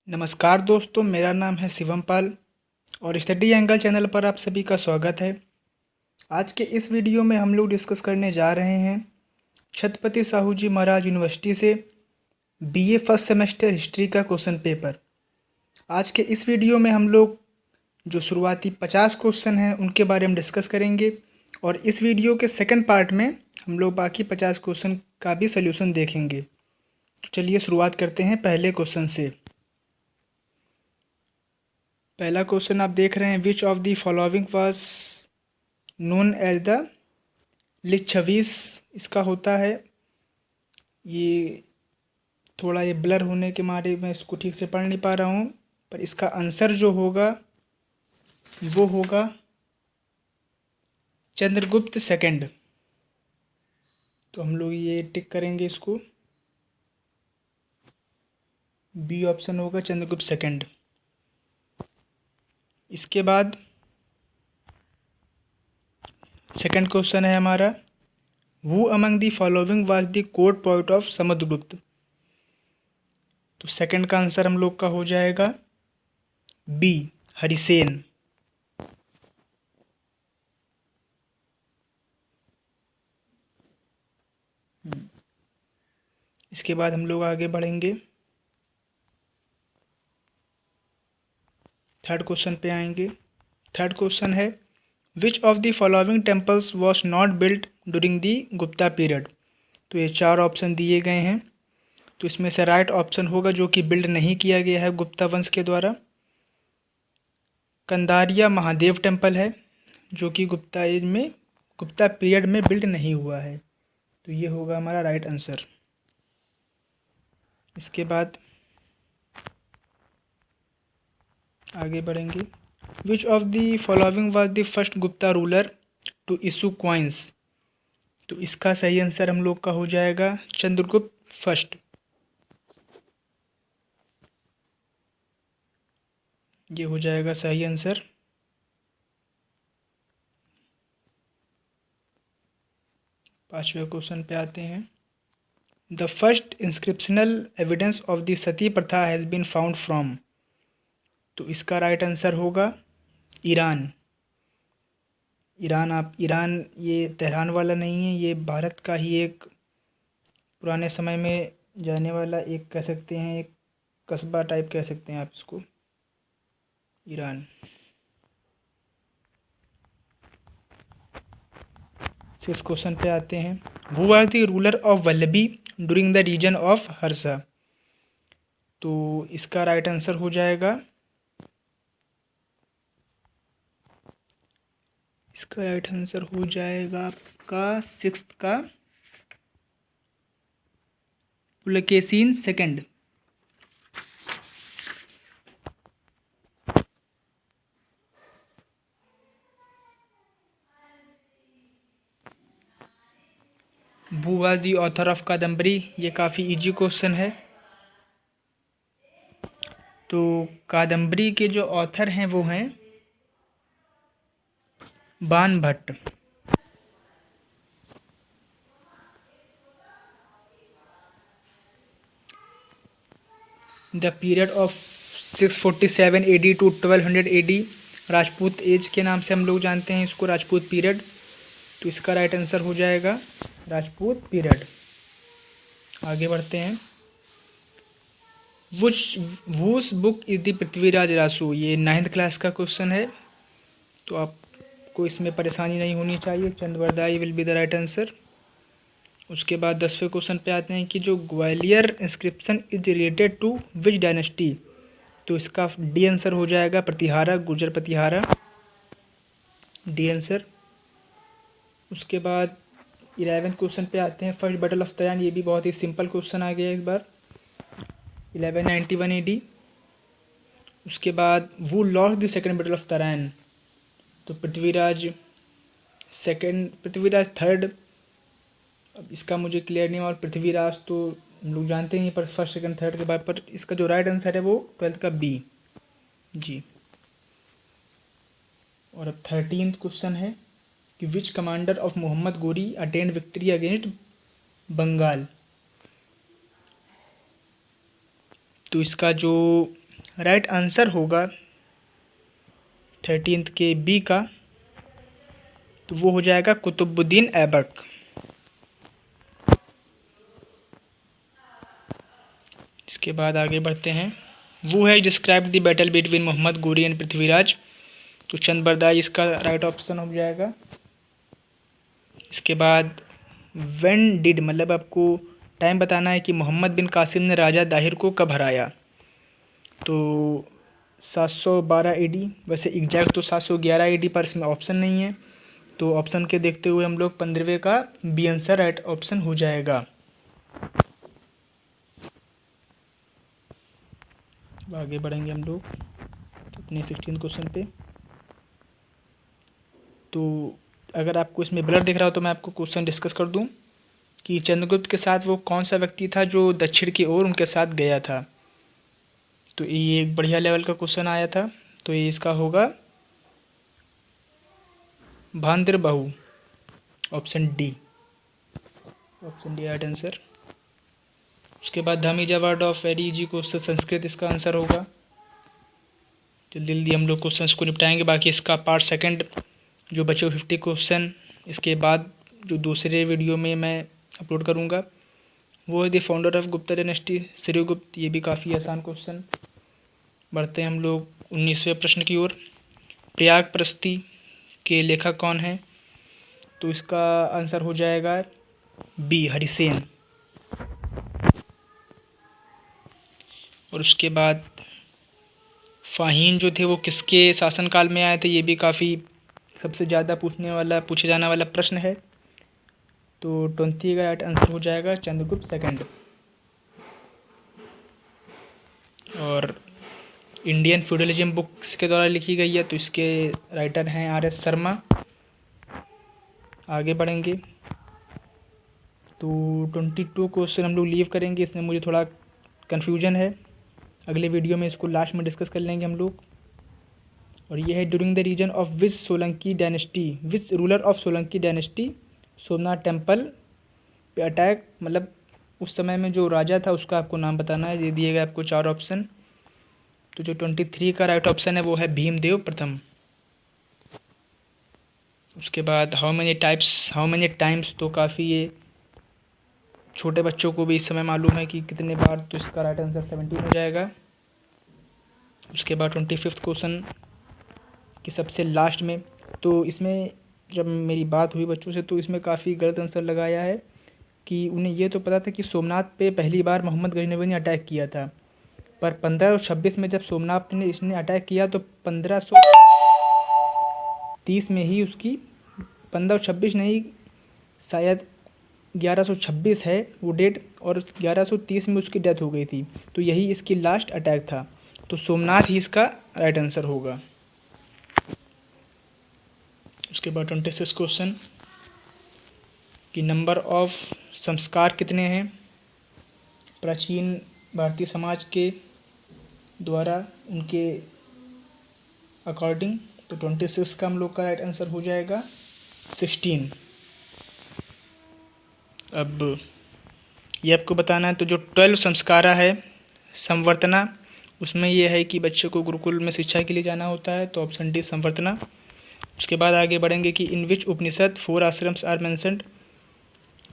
नमस्कार दोस्तों, मेरा नाम है शिवम पाल और स्टडी एंगल चैनल पर आप सभी का स्वागत है। आज के इस वीडियो में हम लोग डिस्कस करने जा रहे हैं छत्रपति साहू जी महाराज यूनिवर्सिटी से बीए फर्स्ट सेमेस्टर हिस्ट्री का क्वेश्चन पेपर। आज के इस वीडियो में हम लोग जो शुरुआती 50 क्वेश्चन हैं उनके बारे में डिस्कस करेंगे और इस वीडियो के सेकंड पार्ट में हम लोग बाकी 50 क्वेश्चन का भी सोल्यूशन देखेंगे। तो चलिए शुरुआत करते हैं पहले क्वेश्चन से। पहला क्वेश्चन आप देख रहे हैं, which of the following was known as the Licchavis. इसका होता है, ये थोड़ा ये ब्लर होने के मारे मैं इसको ठीक से पढ़ नहीं पा रहा हूँ, पर इसका आंसर जो होगा वो होगा चंद्रगुप्त सेकंड। तो हम लोग ये टिक करेंगे, इसको बी ऑप्शन होगा चंद्रगुप्त सेकंड। इसके बाद सेकंड क्वेश्चन है हमारा, who among the following was the court poet of Samudragupta. तो सेकंड का आंसर हम लोग का हो जाएगा बी हरिसेन। इसके बाद हम लोग आगे बढ़ेंगे, थर्ड क्वेश्चन पे आएंगे। थर्ड क्वेश्चन है, विच of the following temples was not built during the Gupta period. तो ये चार ऑप्शन दिए गए हैं, तो इसमें से राइट ऑप्शन होगा जो कि बिल्ड नहीं किया गया है गुप्ता वंश के द्वारा, कंदारिया महादेव टेम्पल है जो कि गुप्ता पीरियड में बिल्ड नहीं हुआ है। तो ये होगा हमारा राइट आंसर। इसके बाद आगे बढ़ेंगे, which of the following was the first Gupta ruler to issue coins. तो इसका सही आंसर हम लोग का हो जाएगा चंद्रगुप्त फर्स्ट। ये हो जाएगा सही आंसर। पांचवें क्वेश्चन पे आते हैं, the first inscriptional evidence of the sati pratha has been found from. तो इसका राइट आंसर होगा ईरान। ईरान ये तेहरान वाला नहीं है, ये भारत का ही एक पुराने समय में जाने वाला एक कह सकते हैं, एक कस्बा टाइप कह सकते हैं आप इसको, ईरान। सिक्स क्वेश्चन पे आते हैं, who was the ruler of Vallabhi during the reign of Harsha. तो इसका राइट आंसर हो जाएगा, इसका राइट आंसर हो जाएगा आपका सिक्स का Pulakeshin second. Who was the author of Kadambari. ये काफ़ी इजी क्वेश्चन है। तो कादम्बरी के जो ऑथर हैं वो हैं Bana Bhatt. The period of 647 AD to 1200 AD Rajput age के नाम से हम लोग जानते हैं इसको, राजपूत पीरियड। तो इसका राइट आंसर हो जाएगा राजपूत पीरियड। आगे बढ़ते हैं, वुस book is the Prithviraj Rasu. ये 9th क्लास का क्वेश्चन है, तो आपको इसमें परेशानी नहीं होनी चाहिए। Chandravardai will be the right answer. उसके बाद 10वें क्वेश्चन पे आते हैं कि जो Gwalior inscription is related to which dynasty. तो इसका डी आंसर हो जाएगा प्रतिहारा, गुर्जर प्रतिहारा, डी आंसर। उसके बाद 11वें क्वेश्चन पे आते हैं, फर्स्ट बैटल ऑफ तराइन। ये भी बहुत ही सिंपल क्वेश्चन आ गया इस बार, 1191 AD। उसके बाद वो lost the second battle of Tarain. तो पृथ्वीराज सेकंड, पृथ्वीराज थर्ड, अब इसका मुझे क्लियर नहीं। और पृथ्वीराज तो हम लोग जानते हैं, पर फर्स्ट सेकंड थर्ड के बाद, पर इसका जो राइट आंसर है वो 12th का बी जी। और अब 13th क्वेश्चन है कि विच commander of Mohammad Ghori attend victory against Bengal. तो इसका जो राइट आंसर होगा 13th के बी का, तो वो हो जाएगा कुतुबुद्दीन ऐबक। इसके बाद आगे बढ़ते हैं। वो है describe the battle between Mohammad Ghori and Prithviraj, तो चंद बरदाई इसका राइट ऑप्शन हो जाएगा। इसके बाद व्हेन डिड, मतलब आपको टाइम बताना है कि मोहम्मद बिन कासिम ने राजा दाहिर को कब हराया, तो 712 AD। वैसे एग्जैक्ट तो 711 AD, पर इसमें ऑप्शन नहीं है, तो ऑप्शन के देखते हुए हम लोग 15वें का बी आंसर राइट ऑप्शन हो जाएगा। आगे बढ़ेंगे हम लोग अपने 16 क्वेश्चन पे। तो अगर आपको इसमें ब्लर दिख रहा हो तो मैं आपको क्वेश्चन डिस्कस कर दूं कि चंद्रगुप्त के साथ वो कौन सा व्यक्ति था जो दक्षिण की ओर उनके साथ गया था। तो ये एक बढ़िया लेवल का क्वेश्चन आया था, तो ये इसका होगा Bhadrabahu, option D. Option D right answer. उसके बाद धामी award of very easy question Sanskrit इसका आंसर होगा। जल्दी जल्दी हम लोग क्वेश्चंस को निपटाएंगे, बाकी इसका पार्ट सेकंड जो बचे 50 क्वेश्चन इसके बाद जो दूसरे वीडियो में मैं अपलोड करूँगा वो है the founder of Gupta dynasty Shrigupta. ये भी काफ़ी आसान क्वेश्चन। बढ़ते हैं हम लोग 19वें प्रश्न की ओर। प्रयाग प्रस्ती के लेखक कौन हैं, तो इसका आंसर हो जाएगा बी हरिसेन। और उसके बाद फाहीन जो थे वो किसके शासनकाल में आए थे, ये भी काफ़ी सबसे ज़्यादा पूछे जाने वाला प्रश्न है, तो 20 का राइट आंसर हो जाएगा चंद्रगुप्त सेकंड। और इंडियन फ्यूडलिज्म बुक्स के द्वारा लिखी गई है, तो इसके राइटर हैं RS शर्मा। आगे बढ़ेंगे तो 22 क्वेश्चन हम लोग लीव करेंगे, इसमें मुझे थोड़ा कन्फ्यूजन है, अगले वीडियो में इसको लास्ट में डिस्कस कर लेंगे हम लोग। और ये है during the reign of which Solanki dynasty, which ruler of Solanki dynasty Somnath temple पे अटैक, मतलब उस समय में जो राजा था उसका आपको नाम बताना है। ये दिए गए आपको 4 ऑप्शन, तो जो 23 का राइट ऑप्शन है वो है भीमदेव प्रथम। उसके बाद हाउ मेनी टाइम्स, तो काफ़ी ये छोटे बच्चों को भी इस समय मालूम है कि कितने बार, तो इसका राइट आंसर 17 हो जाएगा। उसके बाद 25th क्वेश्चन कि सबसे लास्ट में, तो इसमें जब मेरी बात हुई बच्चों से तो इसमें काफ़ी गलत आंसर लगाया है कि उन्हें ये तो पता था कि सोमनाथ पे पहली बार मोहम्मद गजनवी ने अटैक किया था, पर 1526 में जब सोमनाथ ने इसने अटैक किया तो 1530 में ही उसकी, 1526 नहीं शायद 1126 है वो डेट, और 1130 में उसकी डेथ हो गई थी, तो यही इसकी लास्ट अटैक था, तो सोमनाथ ही इसका राइट आंसर होगा। उसके बाद 26 क्वेश्चन कि नंबर ऑफ संस्कार कितने हैं प्राचीन भारतीय समाज के द्वारा उनके अकॉर्डिंग, तो 26 का हम लोग का राइट आंसर हो जाएगा 16। अब ये आपको बताना है, तो जो 12 संस्कारा है संवर्तना, उसमें यह है कि बच्चों को गुरुकुल में शिक्षा के लिए जाना होता है, तो ऑप्शन डी संवर्तना। उसके बाद आगे बढ़ेंगे कि इन विच उपनिषद 4 आश्रम्स आर मेंशन्ड,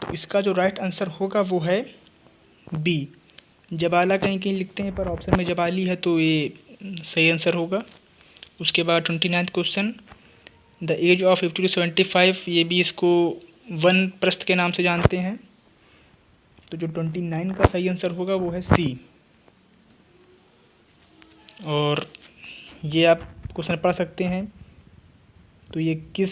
तो इसका जो राइट आंसर होगा वो है बी जबाला। कहीं कहीं लिखते हैं पर ऑप्शन में जबाली है, तो ये सही आंसर होगा। उसके बाद 29th question the age of 50 to 75, ये भी इसको वन प्रस्थ के नाम से जानते हैं, तो जो 29 का सही आंसर होगा वो है सी। और ये आप क्वेश्चन पढ़ सकते हैं, तो ये किस,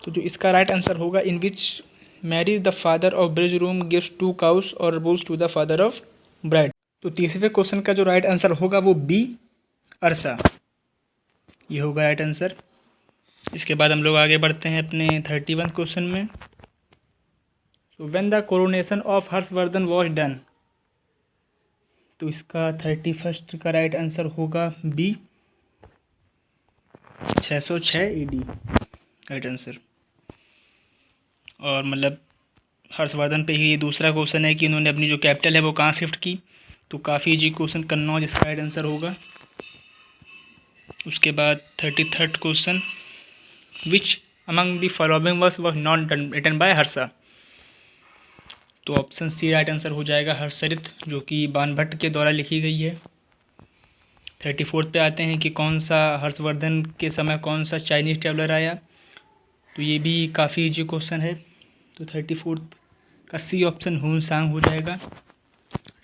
तो जो इसका राइट आंसर होगा in which marriage the father of bridegroom gives 2 cows और bulls to the father of bride, तो 30वें क्वेश्चन का जो राइट आंसर होगा वो बी अरसा, ये होगा राइट आंसर। इसके बाद हम लोग आगे बढ़ते हैं अपने 31 क्वेश्चन में। तो when the coronation of Harshvardhan was done, तो इसका 31 का राइट आंसर होगा बी 606 AD, राइट आंसर। और मतलब हर्षवर्धन पे ही दूसरा क्वेश्चन है कि उन्होंने अपनी जो कैपिटल है वो कहाँ शिफ्ट की, तो काफ़ी इजी क्वेश्चन, कन्नौज इसका राइट आंसर होगा। उसके बाद 33rd question, which among the following verse was not written by Harsha, तो ऑप्शन सी राइट आंसर हो जाएगा हर्षचरित, जो कि बाणभट्ट के द्वारा लिखी गई है। 34th पे आते हैं कि कौन सा हर्षवर्धन के समय कौन सा चाइनीज़ ट्रैवलर आया, तो ये भी काफ़ी इजी क्वेश्चन है। तो 34th का सी ऑप्शन हुनसांग हो जाएगा।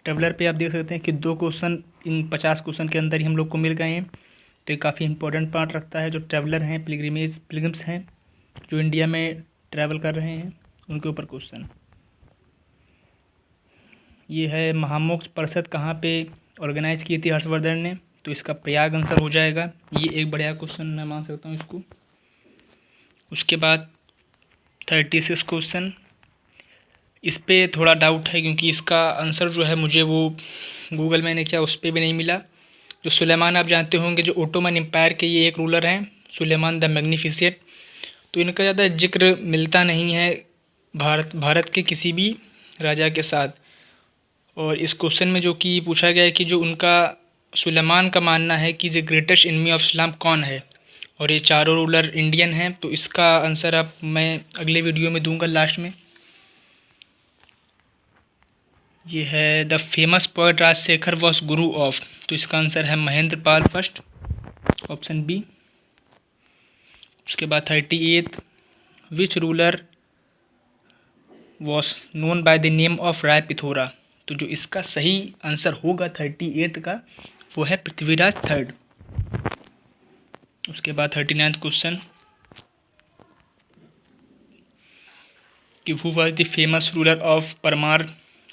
ट्रैवलर पे आप देख सकते हैं कि 2 क्वेश्चन इन 50 क्वेश्चन के अंदर ही हम लोग को मिल गए हैं, तो ये काफ़ी इंपॉर्टेंट पार्ट रखता है। जो ट्रैवलर हैं, पिलग्रिम्स हैं, जो इंडिया में ट्रैवल कर रहे हैं, उनके ऊपर क्वेश्चन। ये है महामोक्ष परिषद कहाँ पे ऑर्गेनाइज की थी हर्षवर्धन ने, तो इसका प्रयाग आंसर हो जाएगा। ये एक बढ़िया क्वेश्चन मैं मान सकता हूँ इसको। उसके बाद 36 क्वेश्चन, इस पे थोड़ा डाउट है क्योंकि इसका आंसर जो है मुझे वो गूगल मैंने किया उस पर भी नहीं मिला। जो सुलेमान आप जानते होंगे, जो ओटोमन एम्पायर के ये एक रूलर हैं, सुलेमान द मैग्निफिसेंट, तो इनका ज़्यादा जिक्र मिलता नहीं है भारत के किसी भी राजा के साथ। और इस क्वेश्चन में जो कि पूछा गया है कि जो उनका सुलेमान का मानना है कि the greatest enemy of Islam कौन है, और ये चारों रूलर इंडियन हैं, तो इसका आंसर आप मैं अगले वीडियो में दूंगा लास्ट में। ये है the famous poet Rajashekhar was guru of, तो इसका आंसर है Mahendra Pal first, option B. उसके बाद 38th, which ruler was known by the name of Rai Pithora, तो जो इसका सही आंसर होगा 38th का वो है पृथ्वीराज थर्ड। उसके बाद 39th क्वेश्चन कि who was the famous ruler of Parmar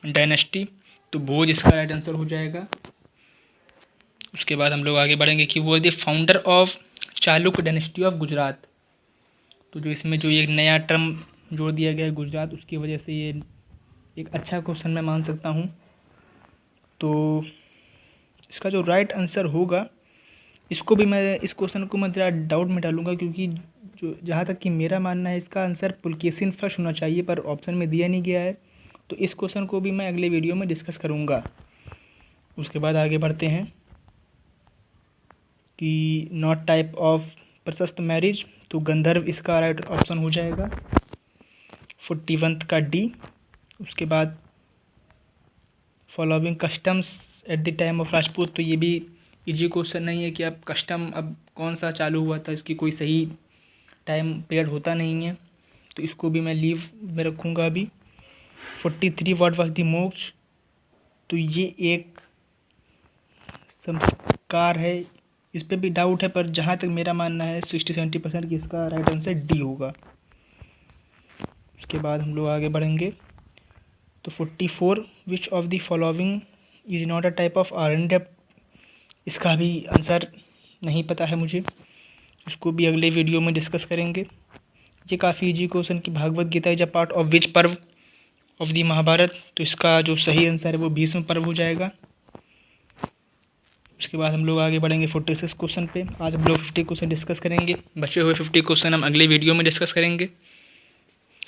dynasty, तो भोज इसका राइट आंसर हो जाएगा। उसके बाद हम लोग आगे बढ़ेंगे कि वो the founder of Chalukya dynasty of Gujarat, तो जो इसमें जो एक नया टर्म जोड़ दिया गया है गुजरात, उसकी वजह से ये एक अच्छा क्वेश्चन मैं मान सकता हूँ। तो इसका जो राइट आंसर होगा, इसको भी मैं, इस क्वेश्चन को मैं ज़रा डाउट में डालूंगा क्योंकि जो जहाँ तक कि मेरा मानना है इसका आंसर पुलकेशिन फर्स्ट होना चाहिए, पर ऑप्शन में दिया नहीं गया है, तो इस क्वेश्चन को भी मैं अगले वीडियो में डिस्कस करूँगा। उसके बाद आगे बढ़ते हैं कि नॉट टाइप ऑफ प्रशस्त मैरिज, तो गंधर्व इसका राइट ऑप्शन हो जाएगा। 41th का डी। उसके बाद following customs at the time of Rajput, तो ये भी इजी क्वेश्चन नहीं है कि अब कस्टम अब कौन सा चालू हुआ था, इसकी कोई सही टाइम पीरियड होता नहीं है, तो इसको भी मैं लीव में रखूँगा अभी। 43 व्हाट वाज द मोक्ष, तो ये एक संस्कार है, इस पर भी डाउट है, पर जहाँ तक मेरा मानना है 60-70% की इसका राइट आंसर डी होगा। उसके बाद हम लोग आगे बढ़ेंगे तो 44 which of the following is not a type of iron डेप्ट, इसका भी आंसर नहीं पता है मुझे, इसको भी अगले वीडियो में डिस्कस करेंगे। ये काफ़ी इजी क्वेश्चन की Bhagavad Gita is a part of which parva of the Mahabharat, तो इसका जो सही आंसर है वो भीष्म पर्व हो जाएगा। उसके बाद हम लोग आगे बढ़ेंगे 46 क्वेश्चन पे। आज हम लोग 50 क्वेश्चन डिस्कस करेंगे, बचे हुए 50 क्वेश्चन हम अगले वीडियो में डिस्कस करेंगे।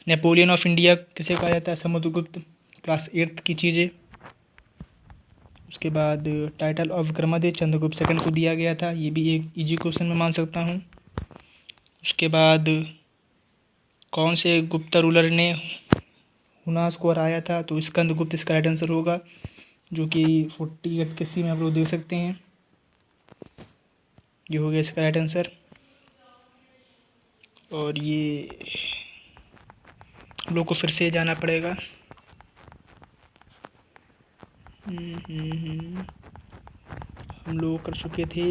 नेपोलियन ऑफ इंडिया किसे कहा जाता है, समुद्रगुप्त, क्लास 8th की चीज़ें। उसके बाद title of Vikramaditya Chandragupta second को दिया गया था, ये भी एक इजी क्वेश्चन मैं मान सकता हूँ। उसके बाद कौन से गुप्ता रूलर ने हुनास को हराया था, तो स्कंदगुप्त इसका राइट आंसर होगा, जो कि 48 के सी में आप लोग देख सकते हैं, ये हो गया इसका राइट आंसर। और ये हम लोग को फिर से जाना पड़ेगा, हम लोग कर चुके थे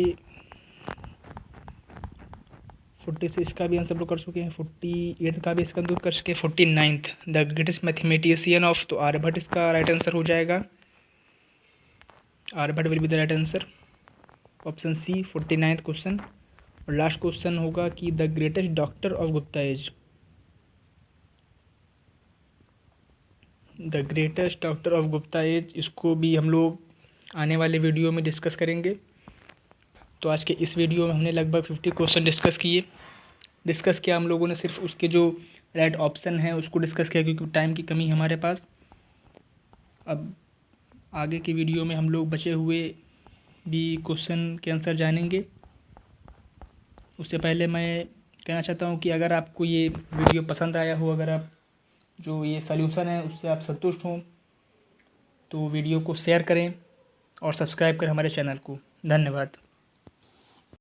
46 का भी आंसर लोग कर चुके हैं, 48 का भी इसका आंसर कर चुके हैं। 49th the greatest mathematician of, तो आर्यभट्ट इसका राइट आंसर हो जाएगा, Aryabhata will be the right answer, option C 49th question. और लास्ट क्वेश्चन होगा कि the greatest doctor of Gupta age, the greatest doctor of Gupta age, इसको भी हम लोग आने वाले वीडियो में डिस्कस करेंगे। तो आज के इस वीडियो में हमने लगभग 50 क्वेश्चन डिस्कस किया हम लोगों ने, सिर्फ उसके जो राइट ऑप्शन है उसको डिस्कस किया, क्योंकि टाइम की कमी है हमारे पास। अब आगे की वीडियो में हम लोग बचे हुए भी क्वेश्चन के आंसर जानेंगे। उससे पहले मैं कहना चाहता हूँ कि अगर आपको ये वीडियो पसंद आया हो, अगर आप जो ये सॉल्यूशन है उससे आप संतुष्ट हों, तो वीडियो को शेयर करें और सब्सक्राइब करें हमारे चैनल को। धन्यवाद।